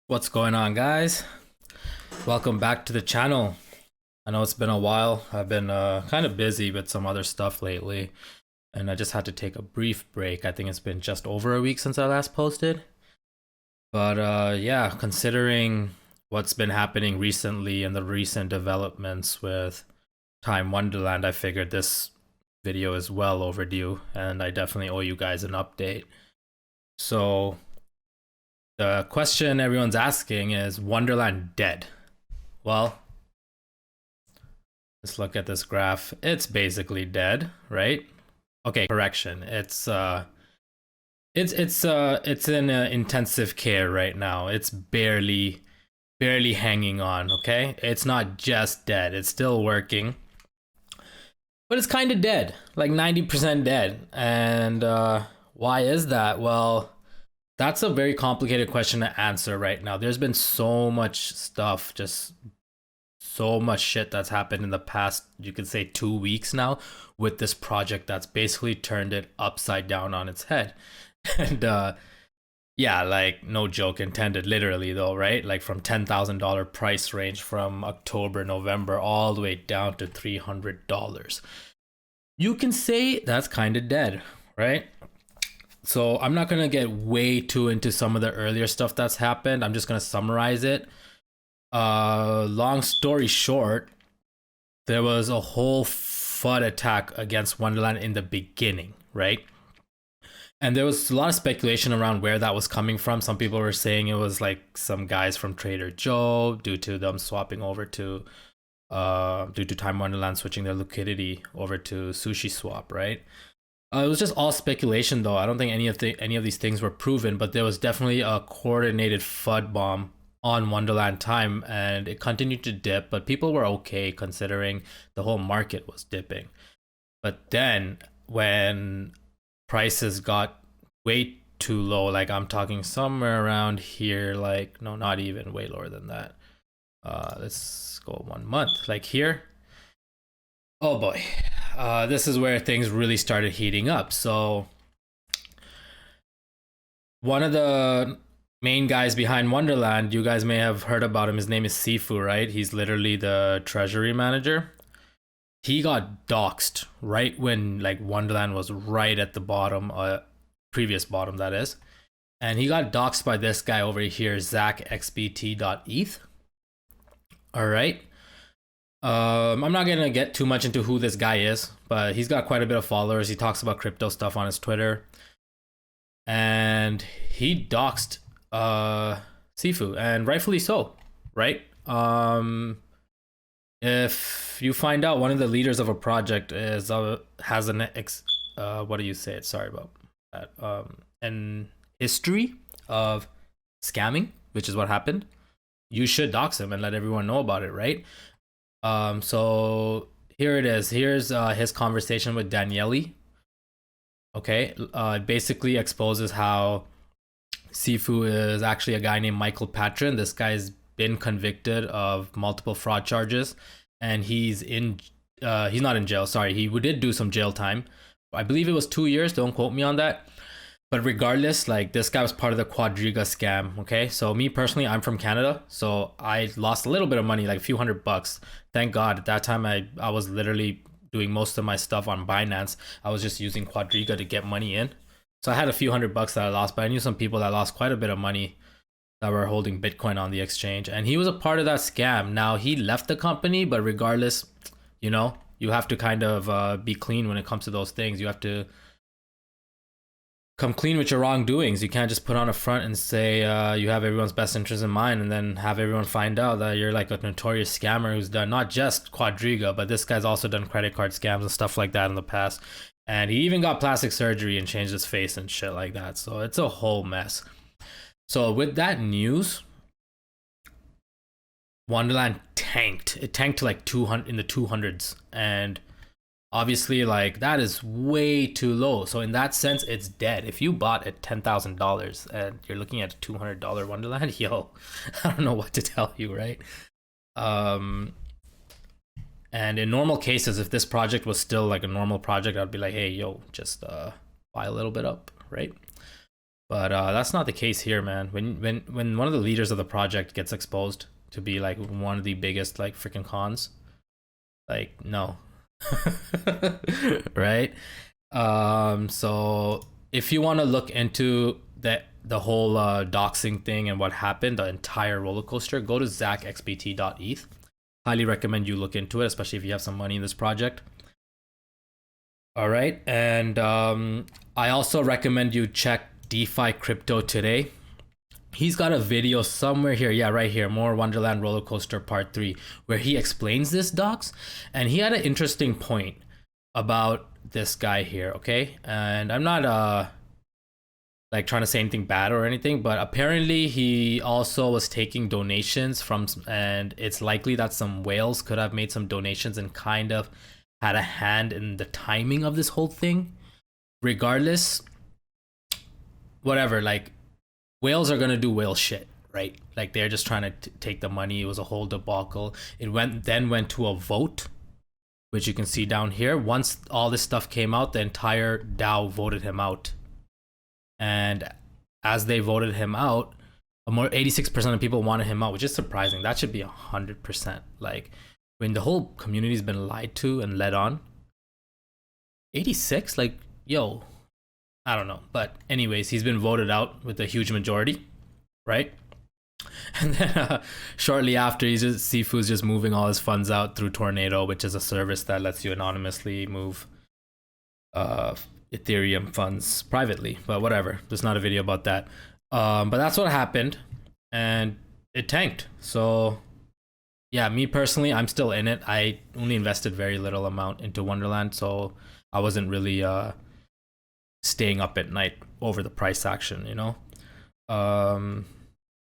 What's going on, guys? Welcome back to the channel. I know it's been a while. I've been kind of busy with some other stuff lately, and I just had to take a brief break. I think it's been just over a week since I last posted. But yeah, considering what's been happening recently and the recent developments with Time Wonderland, I figured this video is well overdue, and I definitely owe you guys an update. So the question everyone's asking is Wonderland dead? Well, let's look at this graph. It's basically dead, right? Okay, correction. It's in intensive care right now. It's barely hanging on, okay? It's not just dead. It's still working. But it's kind of dead. Like 90% dead. And why is that? Well, that's a very complicated question to answer right now. There's been so much stuff, just so much shit that's happened in the past, you could say 2 weeks now, with this project that's basically turned it upside down on its head. And yeah, like no joke intended, literally though, right? Like from $10,000 price range from October, November, all the way down to $300. You can say that's kind of dead, right? So I'm not gonna get way too into some of the earlier stuff that's happened. I'm just gonna summarize it. Long story short, there was a whole FUD attack against Wonderland in the beginning, right? And there was a lot of speculation around where that was coming from. Some people were saying it was like some guys from Trader Joe due to them swapping over to due to Time Wonderland switching their liquidity over to Sushi Swap, right? It was just all speculation, though. I don't think any of these things were proven, but there was definitely a coordinated FUD bomb on Wonderland Time, and it continued to dip. But people were okay considering the whole market was dipping. But then when prices got way too low, like I'm talking somewhere around here, like no, not even, way lower than that. Let's go 1 month, like here. Oh boy, this is where things really started heating up. So one of the main guys behind Wonderland, you guys may have heard about him. His name is Sifu, right? He's literally the treasury manager. He got doxxed right when like Wonderland was right at the bottom, previous bottom that is. And he got doxxed by this guy over here, ZachXBT.eth. All right. I'm not gonna get too much into who this guy is, but he's got quite a bit of followers. He talks about crypto stuff on his Twitter, and he doxed Sifu, and rightfully so, right? If you find out one of the leaders of a project is has an what do you say it? Sorry about that. An history of scamming, which is what happened. You should dox him and let everyone know about it, right? So here it is. Here's his conversation with Daniele. Okay, it basically exposes how Sifu is actually a guy named Michael Patron. This guy's been convicted of multiple fraud charges, and he's in. He's not in jail. Sorry, he did do some jail time. I believe it was 2 years. Don't quote me on that. But regardless, like this guy was part of the Quadriga scam. Okay, so me personally, I'm from Canada, so I lost a little bit of money, like a few $100. Thank God at that time I was literally doing most of my stuff on Binance. I was just using Quadriga to get money in. So I had a few $100 that I lost, but I knew some people that lost quite a bit of money that were holding Bitcoin on the exchange, and he was a part of that scam. Now he left the company, but regardless, you know, you have to kind of be clean when it comes to those things. You have to come clean with your wrongdoings. You can't just put on a front and say you have everyone's best interest in mind and then have everyone find out that you're like a notorious scammer who's done not just Quadriga, but this guy's also done credit card scams and stuff like that in the past. And he even got plastic surgery and changed his face and shit like that. So it's a whole mess. So with that news, Wonderland tanked. It tanked to like 200 in the 200s, and obviously like that is way too low. So in that sense, it's dead. If you bought at $10,000 and you're looking at a $200 Wonderland, yo, I don't know what to tell you, right? um and in normal cases, if this project was still like a normal project, I'd be like, hey, yo, just buy a little bit up, right? But that's not the case here, man. When one of the leaders of the project gets exposed to be like one of the biggest like freaking cons, like no, right? So if you want to look into the whole doxing thing and what happened, the entire roller coaster, go to zachxbt.eth. Highly recommend you look into it, especially if you have some money in this project. All right, and I also recommend you check DeFi Crypto Today. He's got a video somewhere here, yeah, right here, More Wonderland Roller Coaster Part 3, where he explains this docs, and he had an interesting point about this guy here, okay? And I'm not like trying to say anything bad or anything, but apparently he also was taking donations from, and it's likely that some whales could have made some donations and kind of had a hand in the timing of this whole thing. Regardless, whatever, like whales are gonna do whale shit, right? Like they're just trying to take the money. It was a whole debacle. It went to a vote, which you can see down here. Once all this stuff came out, the entire DAO voted him out. And as they voted him out, more 86% of people wanted him out, which is surprising. That should be 100%. Like when the whole community's been lied to and led on, 86, like yo, I don't know. But anyways, he's been voted out with a huge majority, right? And then shortly after, Sifu's just moving all his funds out through Tornado, which is a service that lets you anonymously move Ethereum funds privately. But whatever, there's not a video about that. But that's what happened, and it tanked. So yeah, me personally, I'm still in it. I only invested very little amount into Wonderland, so I wasn't really staying up at night over the price action, you know.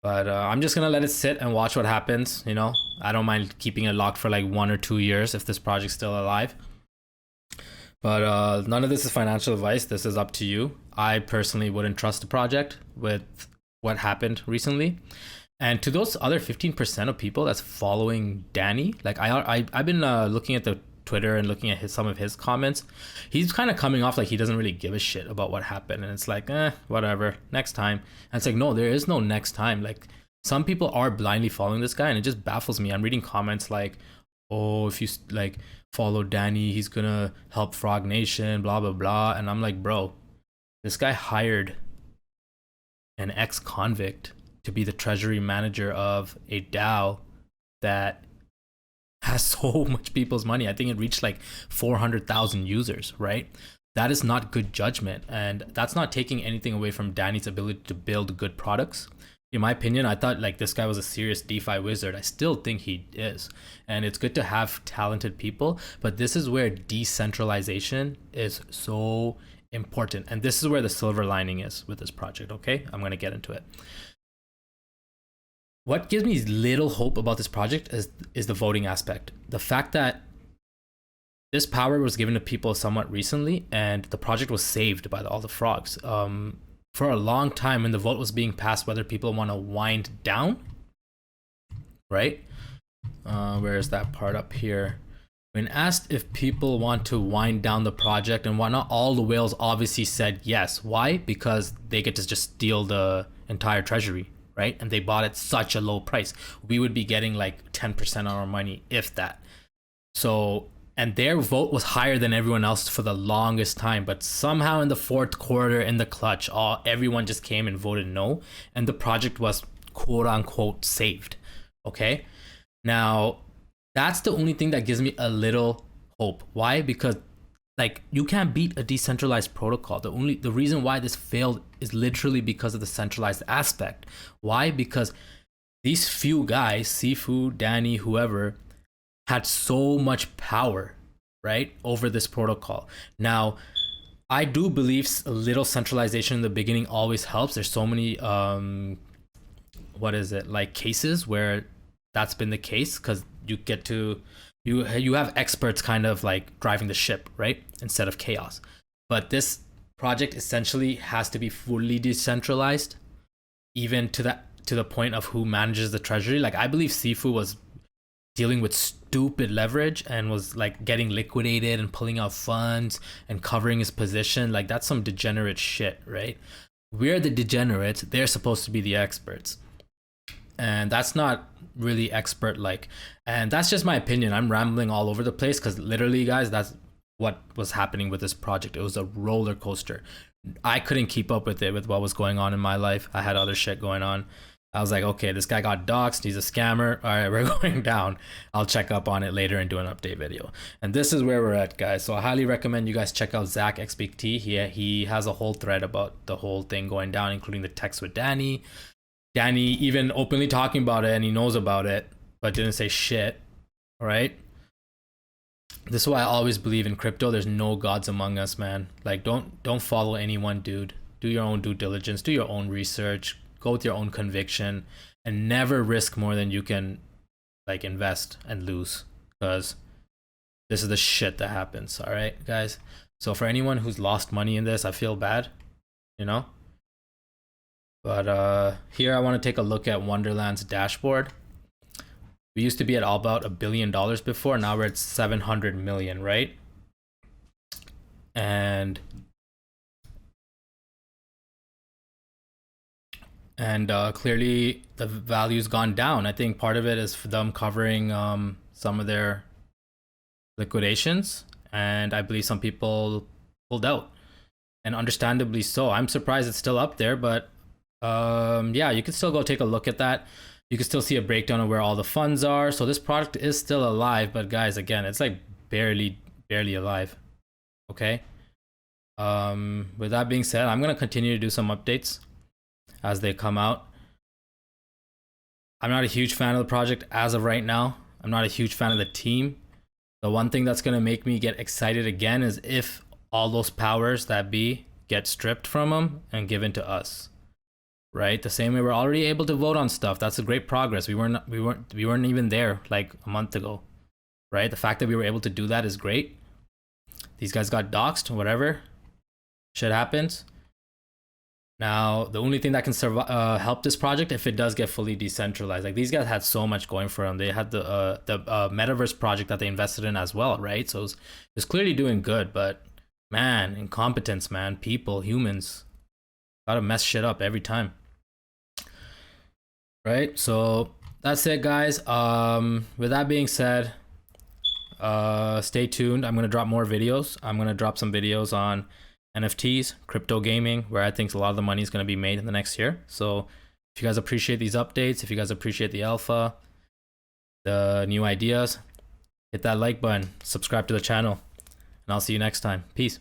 But I'm just gonna let it sit and watch what happens. You know, I don't mind keeping it locked for like 1 or 2 years if this project's still alive. But none of this is financial advice. This is up to you. I personally wouldn't trust the project with what happened recently. And to those other 15% of people that's following Danny, like I've been looking at the Twitter and looking at some of his comments. He's kind of coming off like he doesn't really give a shit about what happened, and it's like, whatever, next time. And it's like, no, there is no next time. Like some people are blindly following this guy, and it just baffles me. I'm reading comments like, oh, if you like follow Danny, he's gonna help Frog Nation, blah blah blah, and I'm like, bro, this guy hired an ex-convict to be the treasury manager of a DAO that has so much people's money. I think it reached like 400,000 users, right? That is not good judgment, and that's not taking anything away from Danny's ability to build good products. In my opinion, I thought like this guy was a serious DeFi wizard. I still think he is, and it's good to have talented people, but this is where decentralization is so important, and this is where the silver lining is with this project. Okay, I'm gonna get into it. What gives me little hope about this project is the voting aspect. The fact that this power was given to people somewhat recently, and the project was saved by all the frogs. For a long time, when the vote was being passed, whether people want to wind down, right? Where is that part up here? When asked if people want to wind down the project and whatnot, all the whales obviously said yes. Why? Because they get to just steal the entire treasury, right? And they bought at such a low price. We would be getting like 10% on our money, if that. So, and their vote was higher than everyone else for the longest time. But somehow in the fourth quarter, in the clutch, everyone just came and voted no. And the project was quote unquote saved. Okay. Now, that's the only thing that gives me a little hope. Why? Because like you can't beat a decentralized protocol. The reason why this failed is literally because of the centralized aspect. Why? Because these few guys, Sifu, Danny, whoever, had so much power, right, over this protocol. Now, I do believe a little centralization in the beginning always helps. There's so many like cases where that's been the case, because you get to you have experts kind of like driving the ship, right, instead of chaos. But this project essentially has to be fully decentralized, even to the point of who manages the treasury. Like I believe Sifu was dealing with stupid leverage and was like getting liquidated and pulling out funds and covering his position. Like that's some degenerate shit, right? We're the degenerates. They're supposed to be the experts. And that's not really expert like. And that's just my opinion. I'm rambling all over the place because literally, guys, that's what was happening with this project. It was a roller coaster. I couldn't keep up with it with what was going on in my life. I had other shit going on. I was like, okay, this guy got doxxed. He's a scammer. All right, we're going down. I'll check up on it later and do an update video. And this is where we're at, guys. So I highly recommend you guys check out Zach XBT. He has a whole thread about the whole thing going down, including the text with Danny. Danny even openly talking about it, and he knows about it, but didn't say shit. All right. This is why I always believe in crypto. There's no gods among us, man. Like, don't follow anyone, dude. Do your own due diligence. Do your own research. Go with your own conviction, and never risk more than you can, like, invest and lose, because this is the shit that happens. All right, guys. So for anyone who's lost money in this, I feel bad, you know. But here I want to take a look at Wonderland's dashboard. We used to be at about $1 billion before. Now we're at 700 million, right? And clearly the value's gone down. I think part of it is for them covering some of their liquidations, and I believe some people pulled out, and understandably so. I'm surprised it's still up there, but yeah, you can still go take a look at that. You can still see a breakdown of where all the funds are. So this product is still alive, but guys, again, it's like barely alive. Okay. With that being said, I'm gonna continue to do some updates as they come out. I'm not a huge fan of the project as of right now. I'm not a huge fan of the team. The one thing that's gonna make me get excited again is if all those powers that be get stripped from them and given to us. Right, the same way we're already able to vote on stuff. That's a great progress. We weren't even there like a month ago, right? The fact that we were able to do that is great. These guys got doxxed, whatever. Shit happens. Now, the only thing that can help this project if it does get fully decentralized. Like, these guys had so much going for them. They had the metaverse project that they invested in as well, right? So it's clearly doing good, but man, incompetence, man, people, humans, gotta mess shit up every time. Right, so that's it, guys. With that being said, stay tuned. I'm gonna drop more videos. I'm gonna drop some videos on NFTs, crypto gaming, where I think a lot of the money is gonna be made in the next year. So if you guys appreciate these updates, if you guys appreciate the alpha, the new ideas, hit that like button, subscribe to the channel, and I'll see you next time. Peace.